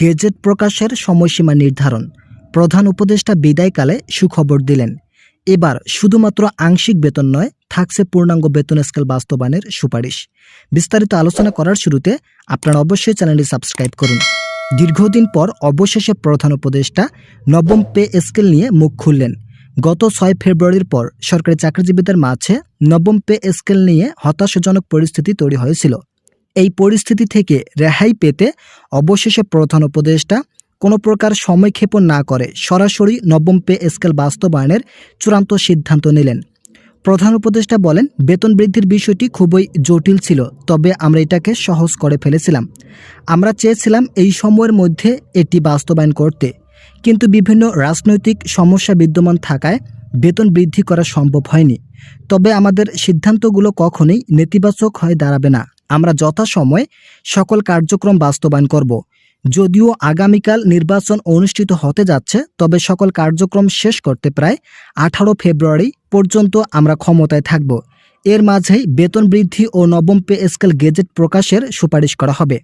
Gazette প্রকাশের সময়সীমা নির্ধারণ। প্রধান উপদেষ্টা বিদায়কালে সুখবর দিলেন, এবার শুধুমাত্র আংশিক বেতন নয়, থাকছে পূর্ণাঙ্গ বেতন স্কেল বাস্তবায়নের সুপারিশ। বিস্তারিত আলোচনা করার শুরুতে আপনারা অবশ্যই চ্যানেলটি সাবস্ক্রাইব করুন। দীর্ঘদিন পর অবশেষে প্রধান উপদেষ্টা নবম পে স্কেল নিয়ে মুখ খুললেন। গত 6 ফেব্রুয়ারির পর সরকারি চাকরিজীবীদের মাঝে নবম পে স্কেল নিয়ে হতাশাজনক পরিস্থিতি তৈরি হয়েছিল। এই পরিস্থিতি থেকে রেহাই পেতে অবশেষে প্রধান উপদেষ্টা কোনো প্রকার সময়ক্ষেপণ না করে সরাসরি নবম পে স্কেল বাস্তবায়নের চূড়ান্ত সিদ্ধান্ত নিলেন। প্রধান উপদেষ্টা বলেন, বেতন বৃদ্ধির বিষয়টি খুবই জটিল ছিল, তবে আমরা এটাকে সহজ করে ফেলেছিলাম। আমরা চেয়েছিলাম এই সময়ের মধ্যে এটি বাস্তবায়ন করতে, কিন্তু বিভিন্ন রাজনৈতিক সমস্যা বিদ্যমান থাকায় বেতন বৃদ্ধি করা সম্ভব হয়নি। তবে আমাদের সিদ্ধান্তগুলো কখনোই নেতিবাচক হয়ে দাঁড়াবে না। আমরা যথাসময়ে সকল কার্যক্রম বাস্তবায়ন করব। যদিও আগামীকাল নির্বাচন অনুষ্ঠিত হতে যাচ্ছে, তবে সকল কার্যক্রম শেষ করতে প্রায় 18 ফেব্রুয়ারি পর্যন্ত আমরা ক্ষমতায় থাকব। এর মাঝেই বেতন বৃদ্ধি ও নবম পে স্কেল গেজেট প্রকাশের সুপারিশ করা হবে।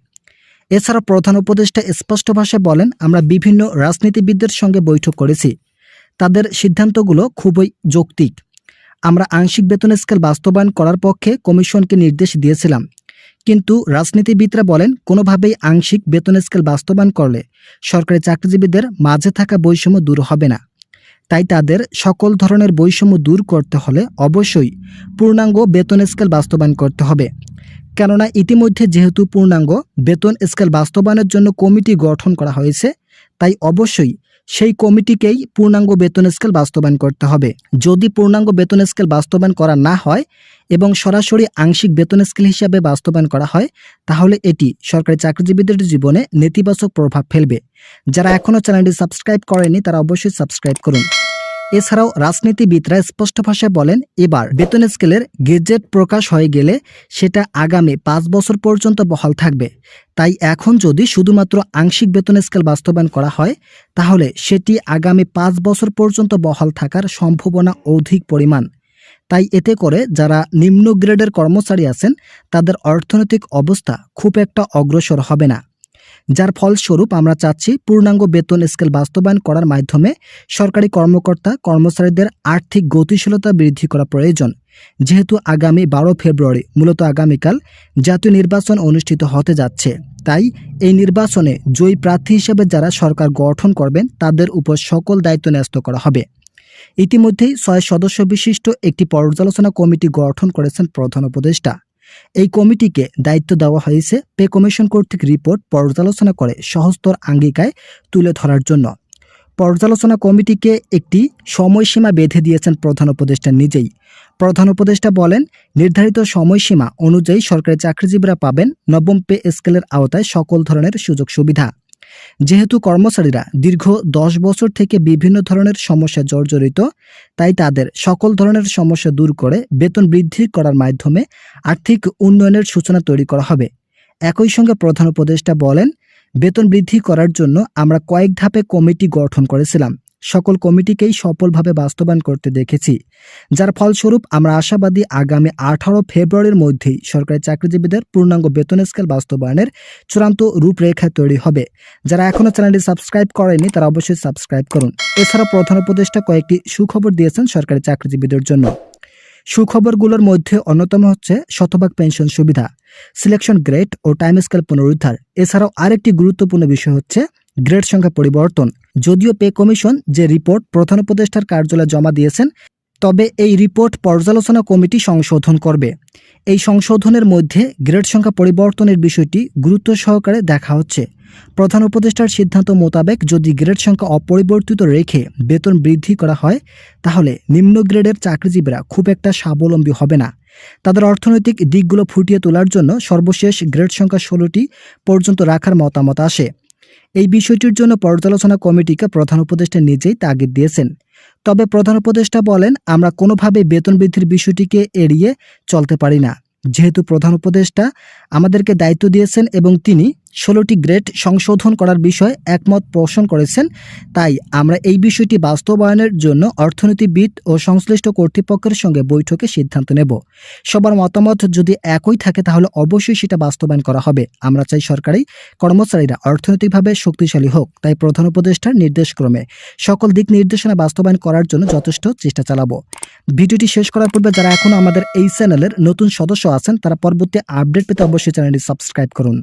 এছাড়া প্রধান উপদেষ্টা স্পষ্ট ভাষায় বলেন, আমরা বিভিন্ন রাজনীতিবিদদের সঙ্গে বৈঠক করেছি। তাদের সিদ্ধান্তগুলো খুবই যৌক্তিক। আমরা আংশিক বেতন স্কেল বাস্তবায়ন করার পক্ষে কমিশনকে নির্দেশ দিয়েছিলাম, কিন্তু রাজনীতিবিদরা বলেন কোনোভাবেই আংশিক বেতন স্কেল বাস্তবায়ন করলে সরকারি চাকরিজীবীদের মাঝে থাকা বৈষম্য দূর হবে না। তাই তাদের সকল ধরনের বৈষম্য দূর করতে হলে অবশ্যই পূর্ণাঙ্গ বেতন স্কেল বাস্তবায়ন করতে হবে। কেননা ইতিমধ্যে যেহেতু পূর্ণাঙ্গ বেতন স্কেল বাস্তবায়নের জন্য কমিটি গঠন করা হয়েছে, তাই অবশ্যই সেই কমিটিকেই পূর্ণাঙ্গ বেতন স্কেল বাস্তবায়ন করতে হবে। যদি পূর্ণাঙ্গ বেতন স্কেল বাস্তবায়ন করা না হয় এবং সরাসরি আংশিক বেতন স্কেল হিসাবে বাস্তবায়ন করা হয়, তাহলে এটি সরকারি চাকরিজীবীদের জীবনে নেতিবাচক প্রভাব ফেলবে। যারা এখনও চ্যানেলটি সাবস্ক্রাইব করেনি তারা অবশ্যই সাবস্ক্রাইব করুন। এছাড়াও রাজনীতিবিদরা স্পষ্ট ভাষায় বলেন, এবার বেতন স্কেলের গেজেট প্রকাশ হয়ে গেলে সেটা আগামী 5 বছর পর্যন্ত বহাল থাকবে। তাই এখন যদি শুধুমাত্র আংশিক বেতন স্কেল বাস্তবায়ন করা হয়, তাহলে সেটি আগামী 5 বছর পর্যন্ত বহাল থাকার সম্ভাবনা অধিক পরিমাণ। তাই এতে করে যারা নিম্ন গ্রেডের কর্মচারী আছেন তাদের অর্থনৈতিক অবস্থা খুব একটা অগ্রসর হবে না। যার ফলস্বরূপ আমরা চাচ্ছি পূর্ণাঙ্গ বেতন স্কেল বাস্তবায়ন করার মাধ্যমে সরকারি কর্মকর্তা কর্মচারীদের আর্থিক গতিশীলতা বৃদ্ধি করা প্রয়োজন। যেহেতু আগামী 12 ফেব্রুয়ারি মূলত আগামীকাল জাতীয় নির্বাচন অনুষ্ঠিত হতে যাচ্ছে, তাই এই নির্বাচনে জয়ী প্রার্থী হিসেবে যারা সরকার গঠন করবেন তাদের উপর সকল দায়িত্ব ন্যস্ত করা হবে। ইতিমধ্যেই 6 সদস্য বিশিষ্ট একটি পর্যালোচনা কমিটি গঠন করেছেন প্রধান উপদেষ্টা। এই কমিটিকে দায়িত্ব দেওয়া হয়েছে পে কমিশন কর্তৃক রিপোর্ট পর্যালোচনা করে সহস্তর আঙ্গিকায় তুলে ধরার জন্য। পর্যালোচনা কমিটিকে একটি সময়সীমা বেঁধে দিয়েছেন প্রধান উপদেষ্টা নিজেই। প্রধান উপদেষ্টা বলেন, নির্ধারিত সময়সীমা অনুযায়ী সরকারি চাকরিজীবীরা পাবেন নবম পে স্কেলের আওতায় সকল ধরনের সুযোগ সুবিধা। যেহেতু কর্মচারীরা দীর্ঘ 10 বছর থেকে বিভিন্ন ধরনের সমস্যা জর্জরিত, তাই তাদের সকল ধরনের সমস্যা দূর করে বেতন বৃদ্ধি করার মাধ্যমে আর্থিক উন্নয়নের সূচনা তৈরি করা হবে। একই সঙ্গে প্রধান উপদেষ্টা বলেন, বেতন বৃদ্ধি করার জন্য আমরা কয়েক ধাপে কমিটি গঠন করেছিলাম। সকল কমিটিকেই সফলভাবে বাস্তবায়ন করতে দেখেছি, যার ফলস্বরূপ আমরা আশাবাদী আগামী 18 ফেব্রুয়ারির মধ্যেই সরকারি চাকরিজীবীদের পূর্ণাঙ্গ বেতন স্কেল বাস্তবায়নের চূড়ান্ত রূপরেখা তৈরি হবে। যারা এখনও চ্যানেলটি সাবস্ক্রাইব করেনি তারা অবশ্যই সাবস্ক্রাইব করুন। এছাড়া প্রধান উপদেষ্টা কয়েকটি সুখবর দিয়েছেন সরকারি চাকরিজীবীদের জন্য। সুখবরগুলোর মধ্যে অন্যতম হচ্ছে শতভাগ পেনশন সুবিধা, সিলেকশন গ্রেড ও টাইম স্কেল পুনরুদ্ধার। এছাড়াও আরেকটি গুরুত্বপূর্ণ বিষয় হচ্ছে গ্রেড সংখ্যা পরিবর্তন। যদিও পে কমিশন যে রিপোর্ট প্রধান উপদেষ্টার কার্যালয়ে জমা দিয়েছেন, তবে এই রিপোর্ট পর্যালোচনা কমিটি সংশোধন করবে। এই সংশোধনের মধ্যে গ্রেড সংখ্যা পরিবর্তনের বিষয়টি গুরুত্ব সহকারে দেখা হচ্ছে। প্রধান উপদেষ্টার সিদ্ধান্ত মোতাবেক যদি গ্রেড সংখ্যা অপরিবর্তিত রেখে বেতন বৃদ্ধি করা হয়, তাহলে নিম্ন গ্রেডের চাকরিজীবীরা খুব একটা স্বাবলম্বী হবে না। তাদের অর্থনৈতিক দিকগুলো ফুটিয়ে তোলার জন্য সর্বশেষ গ্রেড সংখ্যা 16টি পর্যন্ত রাখার মতামত আসে। এই বিষয়টির জন্য পর্যালোচনা কমিটিকে প্রধান উপদেষ্টা নিজেই তাগিদ দিয়েছেন। তবে প্রধান উপদেষ্টা বলেন, আমরা কোনোভাবে বেতন বৃদ্ধির বিষয়টিকে এড়িয়ে চলতে পারি না। যেহেতু প্রধান উপদেষ্টা আমাদেরকে দায়িত্ব দিয়েছেন এবং তিনি 16টি গ্রেড সংশোধন করার বিষয়ে একমত পোষণ করেছেন, তাই আমরা এই বিষয়টি বাস্তবায়নের জন্য অর্থনীতিবিদ ও সংশ্লিষ্ট কর্তৃপক্ষের সঙ্গে বৈঠকে সিদ্ধান্ত নেব। সবার মতামত যদি একই থাকে তাহলে অবশ্যই সেটা বাস্তবায়ন করা হবে। আমরা চাই সরকারি কর্মচারীরা অর্থনৈতিকভাবে শক্তিশালী হোক, তাই প্রধান উপদেষ্টার নির্দেশক্রমে সকল দিক নির্দেশনা বাস্তবায়ন করার জন্য যথেষ্ট চেষ্টা চালাবো। ভিডিওটি শেষ করার পূর্বে যারা এখনও আমাদের এই চ্যানেলের নতুন সদস্য আছেন তারা পরবর্তী আপডেট পেতে অবশ্যই চ্যানেলটি সাবস্ক্রাইব করুন।